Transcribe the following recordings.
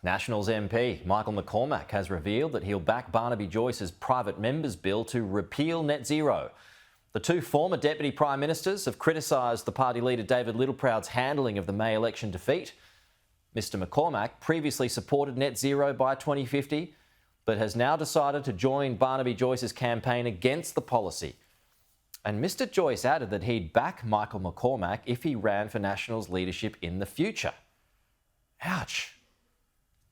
Nationals MP Michael McCormack has revealed that he'll back Barnaby Joyce's private members bill to repeal net zero. The two former Deputy Prime Ministers have criticised the party leader David Littleproud's handling of the May election defeat. Mr McCormack previously supported net zero by 2050, but has now decided to join Barnaby Joyce's campaign against the policy. And Mr Joyce added that he'd back Michael McCormack if he ran for Nationals leadership in the future. Ouch.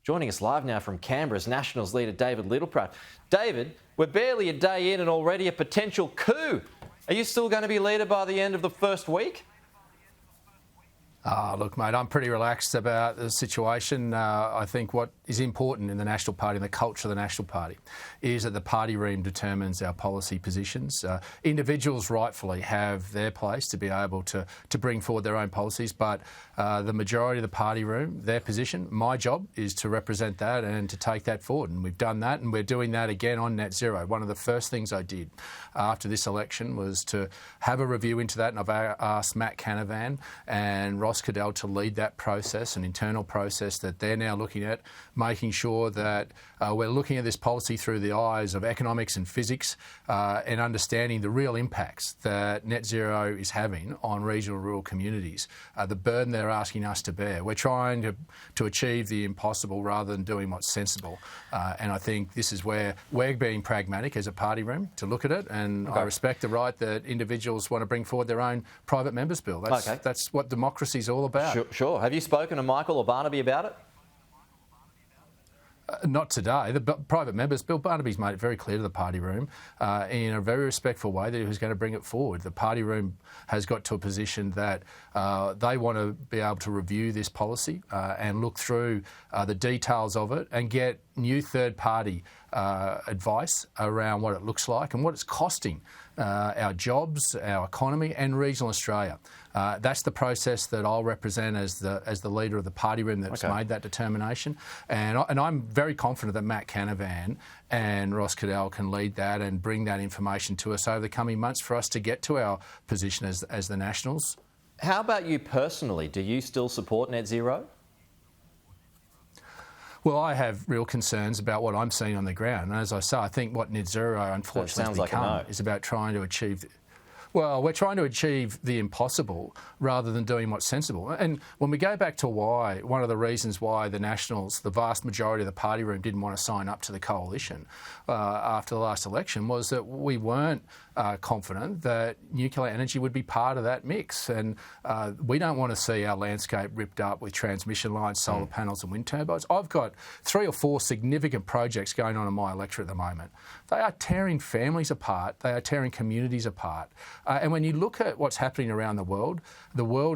Joining us live now from Canberra is Nationals leader David Littleproud. David, we're barely a day in and already a potential coup. Are you still going to be leader by the end of the first week? Look, mate, I'm pretty relaxed about the situation. I think what is important in the National Party and the culture of the National Party is that the party room determines our policy positions. Individuals rightfully have their place to be able to bring forward their own policies, but the majority of the party room, their position, my job is to represent that and to take that forward. And we've done that, and we're doing that again on net zero. One of the first things I did after this election was to have a review into that, and I've asked Matt Canavan and Ross Cadell to lead that process, an internal process that they're now looking at, making sure that we're looking at this policy through the eyes of economics and physics and understanding the real impacts that net zero is having on regional rural communities, the burden they're asking us to bear. We're trying to achieve the impossible rather than doing what's sensible. And I think this is where we're being pragmatic as a party room to look at it, and I respect the right that individuals want to bring forward their own private members bill. That's what democracy is all about. Sure. Have you spoken to Michael or Barnaby about it? Not today. The private members bill, Barnaby's made it very clear to the party room in a very respectful way that he was going to bring it forward. The party room has got to a position that they want to be able to review this policy and look through the details of it and get new third-party advice around what it looks like and what it's costing our jobs, our economy and regional Australia. That's the process that I'll represent as the leader of the party room that's made that determination. And I'm very confident that Matt Canavan and Ross Cadell can lead that and bring that information to us over the coming months for us to get to our position as the Nationals. How about you personally? Do you still support net zero? Well, I have real concerns about what I'm seeing on the ground. And as I say, I think what net zero unfortunately has become is about trying to achieve... Well, we're trying to achieve the impossible rather than doing what's sensible. And when we go back to why, one of the reasons why the Nationals, the vast majority of the party room didn't want to sign up to the coalition after the last election was that we weren't confident that nuclear energy would be part of that mix. And we don't want to see our landscape ripped up with transmission lines, solar panels and wind turbines. I've got 3 or 4 significant projects going on in my electorate at the moment. They are tearing families apart. They are tearing communities apart. And when you look at what's happening around the world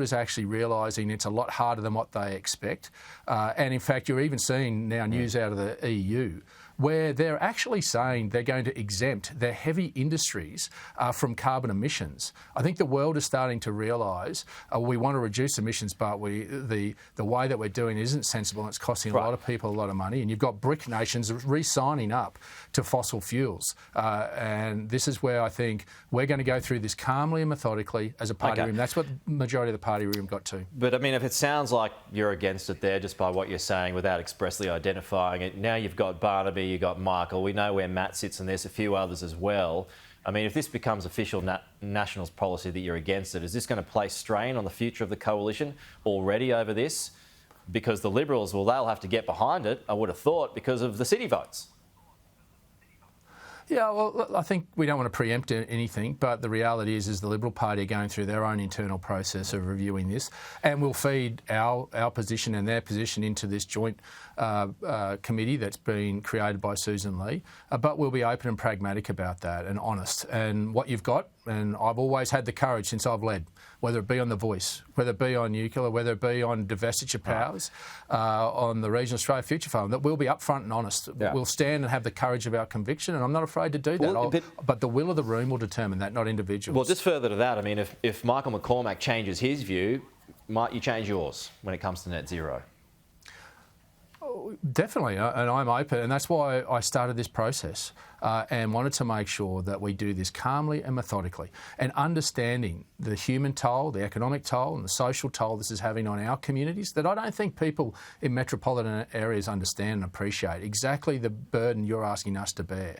is actually realising it's a lot harder than what they expect. And in fact, you're even seeing now news out of the EU where they're actually saying they're going to exempt their heavy industries from carbon emissions. I think the world is starting to realise we want to reduce emissions, but the way that we're doing it isn't sensible and it's costing a lot of people a lot of money. And you've got BRIC nations re-signing up to fossil fuels. And this is where I think we're going to go through this calmly and methodically as a party room. That's what the majority of the party room got to. But, I mean, if it sounds like you're against it there just by what you're saying without expressly identifying it, now you've got Barnaby, you've got Michael, we know where Matt sits and there's a few others as well. I mean, if this becomes official Nationals policy that you're against it, is this going to place strain on the future of the coalition already over this? Because the Liberals, well, they'll have to get behind it, I would have thought, because of the city votes. Yeah, well, I think we don't want to preempt anything, but the reality is the Liberal Party are going through their own internal process of reviewing this, and we'll feed our position and their position into this joint committee that's been created by Susan Lee. But we'll be open and pragmatic about that and honest. And what you've got, and I've always had the courage since I've led, whether it be on the voice, whether it be on nuclear, whether it be on divestiture powers, on the Regional Australia Future Fund, that we'll be upfront and honest. Yeah. We'll stand and have the courage of our conviction, and I'm not afraid to do that. But the will of the room will determine that, not individuals. Well, just further to that, I mean, if Michael McCormack changes his view, might you change yours when it comes to net zero? Definitely, and I'm open, and that's why I started this process and wanted to make sure that we do this calmly and methodically, and understanding the human toll, the economic toll and the social toll this is having on our communities that I don't think people in metropolitan areas understand and appreciate exactly the burden you're asking us to bear.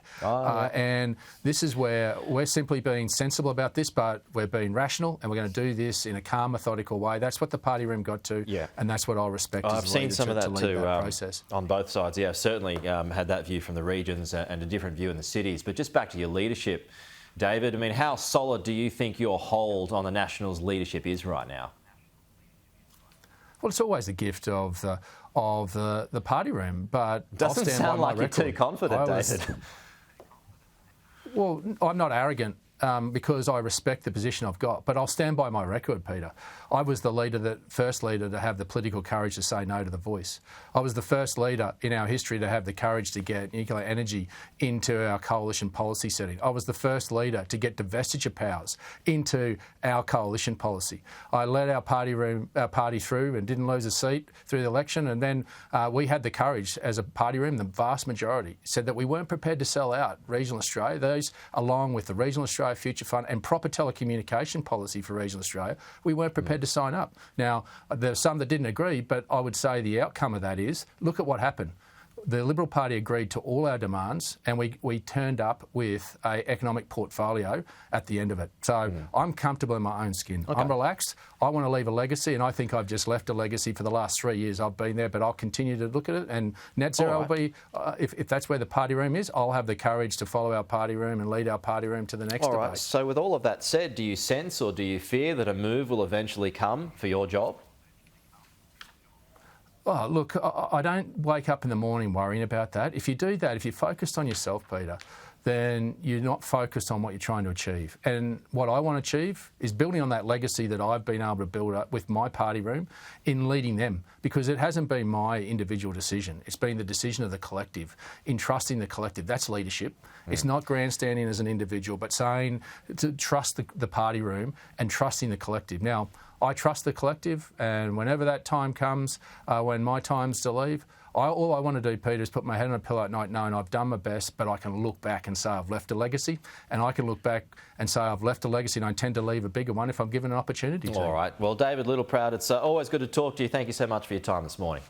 And this is where we're simply being sensible about this, but we're being rational, and we're going to do this in a calm, methodical way. That's what the party room got to, and that's what I'll respect as a leader. I've seen some of that too, process. On both sides. Yeah, I've certainly had that view from the regions and a different view in the cities. But just back to your leadership, David, I mean, how solid do you think your hold on the Nationals' leadership is right now? Well, it's always the gift of the party room, but doesn't sound like you're too confident, David. Well, I'm not arrogant. Because I respect the position I've got, but I'll stand by my record, Peter. I was the first leader to have the political courage to say no to the voice. I was the first leader in our history to have the courage to get nuclear energy into our coalition policy setting. I was the first leader to get divestiture powers into our coalition policy. I led our party through and didn't lose a seat through the election, and then we had the courage as a party room, the vast majority, said that we weren't prepared to sell out regional Australia. Those, along with the regional Australia Future Fund and proper telecommunication policy for regional Australia, we weren't prepared to sign up. Now, there are some that didn't agree, but I would say the outcome of that is, look at what happened. The Liberal Party agreed to all our demands, and we turned up with an economic portfolio at the end of it. So I'm comfortable in my own skin. Okay. I'm relaxed. I want to leave a legacy, and I think I've just left a legacy for the last 3 years I've been there, but I'll continue to look at it. And net zero will be, if that's where the party room is, I'll have the courage to follow our party room and lead our party room to the next debate. All right. So with all of that said, do you sense or do you fear that a move will eventually come for your job? Oh, look, I don't wake up in the morning worrying about that. If you do that, if you're focused on yourself, Peter, then you're not focused on what you're trying to achieve. And what I want to achieve is building on that legacy that I've been able to build up with my party room in leading them, because it hasn't been my individual decision. It's been the decision of the collective, in trusting the collective. That's leadership. It's not grandstanding as an individual, but saying to trust the party room and trusting the collective. Now, I trust the collective, and whenever that time comes, when my time's to leave, all I want to do, Peter, is put my head on a pillow at night knowing I've done my best, but I can look back and say I've left a legacy, and I can look back and say I've left a legacy and I intend to leave a bigger one if I'm given an opportunity to. All right. Well, David Littleproud, it's always good to talk to you. Thank you so much for your time this morning.